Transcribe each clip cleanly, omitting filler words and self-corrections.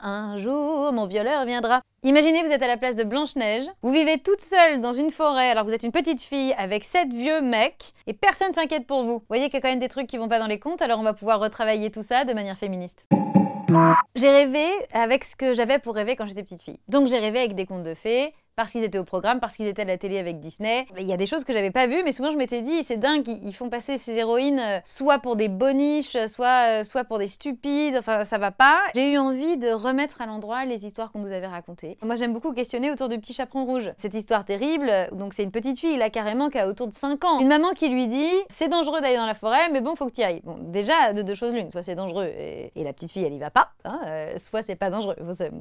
un jour mon violeur viendra. Imaginez, vous êtes à la place de Blanche-Neige, vous vivez toute seule dans une forêt, alors vous êtes une petite fille avec 7 vieux mecs, et personne s'inquiète pour vous. Vous voyez qu'il y a quand même des trucs qui vont pas dans les contes, alors on va pouvoir retravailler tout ça de manière féministe. J'ai rêvé avec ce que j'avais pour rêver quand j'étais petite fille. Donc j'ai rêvé avec des contes de fées, parce qu'ils étaient au programme, parce qu'ils étaient à la télé avec Disney. Il y a des choses que j'avais pas vues, mais souvent je m'étais dit, c'est dingue, ils font passer ces héroïnes soit pour des boniches, soit pour des stupides, enfin ça va pas. J'ai eu envie de remettre à l'endroit les histoires qu'on nous avait racontées. Moi j'aime beaucoup questionner autour du petit chaperon rouge. Cette histoire terrible, donc c'est une petite fille là carrément qui a autour de 5 ans. Une maman qui lui dit, c'est dangereux d'aller dans la forêt, mais bon faut que tu y ailles. Bon déjà de deux choses l'une, soit c'est dangereux et la petite fille elle y va pas, hein, soit c'est pas dangereux.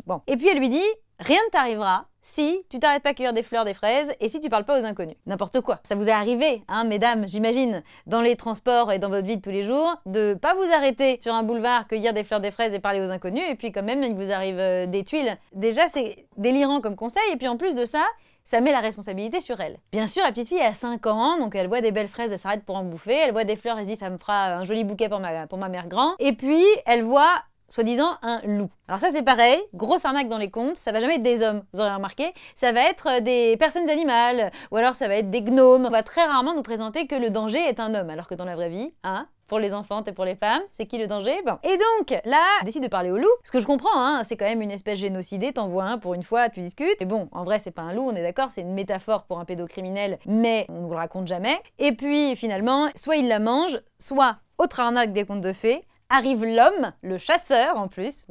Bon. Et puis elle lui dit, rien ne t'arrivera si tu t'arrêtes pas à cueillir des fleurs, des fraises et si tu parles pas aux inconnus. N'importe quoi. Ça vous est arrivé, hein, mesdames, j'imagine, dans les transports et dans votre vie de tous les jours, de pas vous arrêter sur un boulevard, cueillir des fleurs, des fraises et parler aux inconnus, et puis quand même, il vous arrive des tuiles. Déjà, c'est délirant comme conseil, et puis en plus de ça, ça met la responsabilité sur elle. Bien sûr, la petite fille a 5 ans, donc elle voit des belles fraises, elle s'arrête pour en bouffer, elle voit des fleurs, elle se dit ça me fera un joli bouquet pour ma mère grand, et puis elle voit soi-disant un loup. Alors ça c'est pareil, grosse arnaque dans les contes, ça va jamais être des hommes, vous aurez remarqué, ça va être des personnes animales, ou alors ça va être des gnomes. On va très rarement nous présenter que le danger est un homme, alors que dans la vraie vie, hein, pour les enfants et pour les femmes, c'est qui le danger? Bon. Et donc, là, on décide de parler au loup, ce que je comprends, hein, c'est quand même une espèce génocidée, t'en vois un pour une fois, tu discutes, mais bon, en vrai c'est pas un loup, on est d'accord, c'est une métaphore pour un pédocriminel, mais on nous le raconte jamais. Et puis finalement, soit il la mange, soit, autre arnaque des contes de fées, arrive l'homme, le chasseur en plus,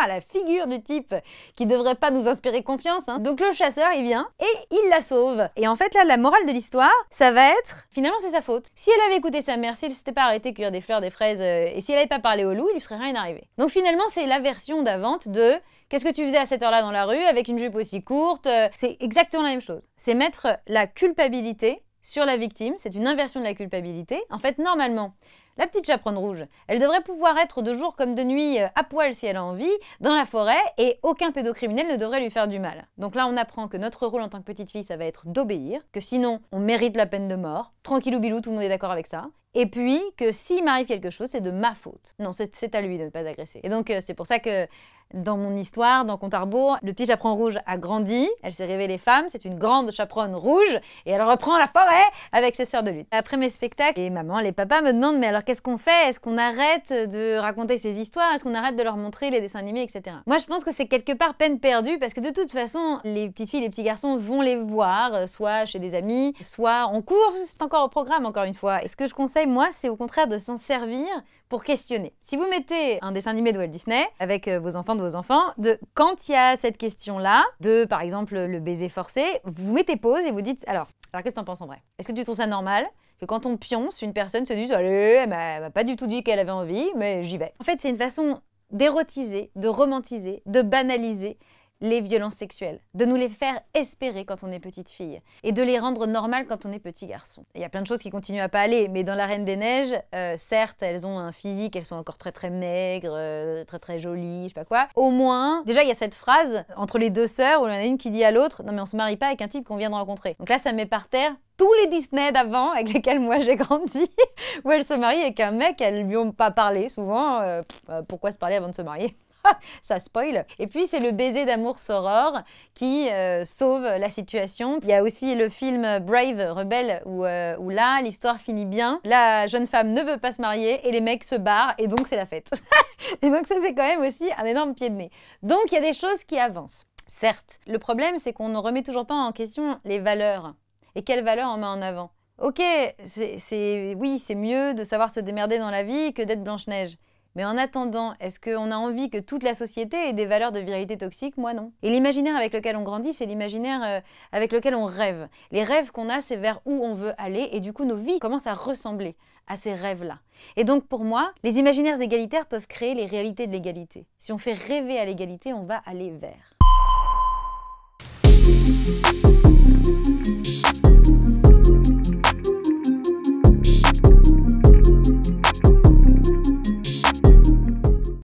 la figure du type qui devrait pas nous inspirer confiance, hein. Donc le chasseur il vient et il la sauve. Et en fait là la morale de l'histoire, ça va être, finalement c'est sa faute. Si elle avait écouté sa mère, si elle s'était pas arrêtée de cueillir des fleurs, des fraises, et si elle avait pas parlé au loup, il lui serait rien arrivé. Donc finalement c'est la version d'avant de qu'est-ce que tu faisais à cette heure-là dans la rue avec une jupe aussi courte, c'est exactement la même chose. C'est mettre la culpabilité sur la victime, c'est une inversion de la culpabilité. En fait normalement, la petite chaperonne rouge, elle devrait pouvoir être de jour comme de nuit à poil si elle a envie, dans la forêt, et aucun pédocriminel ne devrait lui faire du mal. Donc là, on apprend que notre rôle en tant que petite fille, ça va être d'obéir, que sinon, on mérite la peine de mort. Tranquillou bilou, tout le monde est d'accord avec ça. Et puis, que s'il m'arrive quelque chose, c'est de ma faute. Non, c'est à lui de ne pas agresser. Et donc, c'est pour ça que dans mon histoire, dans Compte à rebours, le petit chaperon rouge a grandi, elle s'est révélée femme, c'est une grande chaperonne rouge, et elle reprend la forêt avec ses sœurs de lutte. Après mes spectacles, les mamans, les papas me demandent, mais alors qu'est-ce qu'on fait? Est-ce qu'on arrête de raconter ces histoires? Est-ce qu'on arrête de leur montrer les dessins animés, etc. Moi, je pense que c'est quelque part peine perdue, parce que de toute façon, les petites filles, les petits garçons vont les voir, soit chez des amis, soit en cours, c'est encore au programme, encore une fois. Et ce que je conseille, moi, c'est au contraire de s'en servir pour questionner. Si vous mettez un dessin animé de Walt Disney avec vos enfants, quand il y a cette question-là, de par exemple le baiser forcé, vous mettez pause et vous dites alors qu'est-ce que t'en penses en vrai? Est-ce que tu trouves ça normal que quand on pionce, une personne se dise allez, elle m'a pas du tout dit qu'elle avait envie, mais j'y vais. En fait, c'est une façon d'érotiser, de romantiser, de banaliser les violences sexuelles, de nous les faire espérer quand on est petite fille et de les rendre normales quand on est petit garçon. Il y a plein de choses qui continuent à pas aller, mais dans La Reine des Neiges, certes, elles ont un physique, elles sont encore très très maigres, très très jolies, je sais pas quoi. Au moins, déjà il y a cette phrase entre les deux sœurs où il y en a une qui dit à l'autre non mais on se marie pas avec un type qu'on vient de rencontrer. Donc là ça met par terre tous les Disney d'avant avec lesquels moi j'ai grandi, où elle se marie avec un mec, elles lui ont pas parlé souvent, pourquoi se parler avant de se marier? Ça spoil. Et puis c'est le baiser d'amour soror qui sauve la situation. Il y a aussi le film Brave, Rebelle, où là l'histoire finit bien. La jeune femme ne veut pas se marier et les mecs se barrent et donc c'est la fête. Et donc ça c'est quand même aussi un énorme pied de nez. Donc il y a des choses qui avancent. Certes, le problème c'est qu'on ne remet toujours pas en question les valeurs. Et quelles valeurs on met en avant? Ok, oui, c'est mieux de savoir se démerder dans la vie que d'être Blanche-Neige. Mais en attendant, est-ce qu'on a envie que toute la société ait des valeurs de virilité toxique? Moi, non. Et l'imaginaire avec lequel on grandit, c'est l'imaginaire avec lequel on rêve. Les rêves qu'on a, c'est vers où on veut aller, et du coup, nos vies commencent à ressembler à ces rêves-là. Et donc, pour moi, les imaginaires égalitaires peuvent créer les réalités de l'égalité. Si on fait rêver à l'égalité, on va aller vers.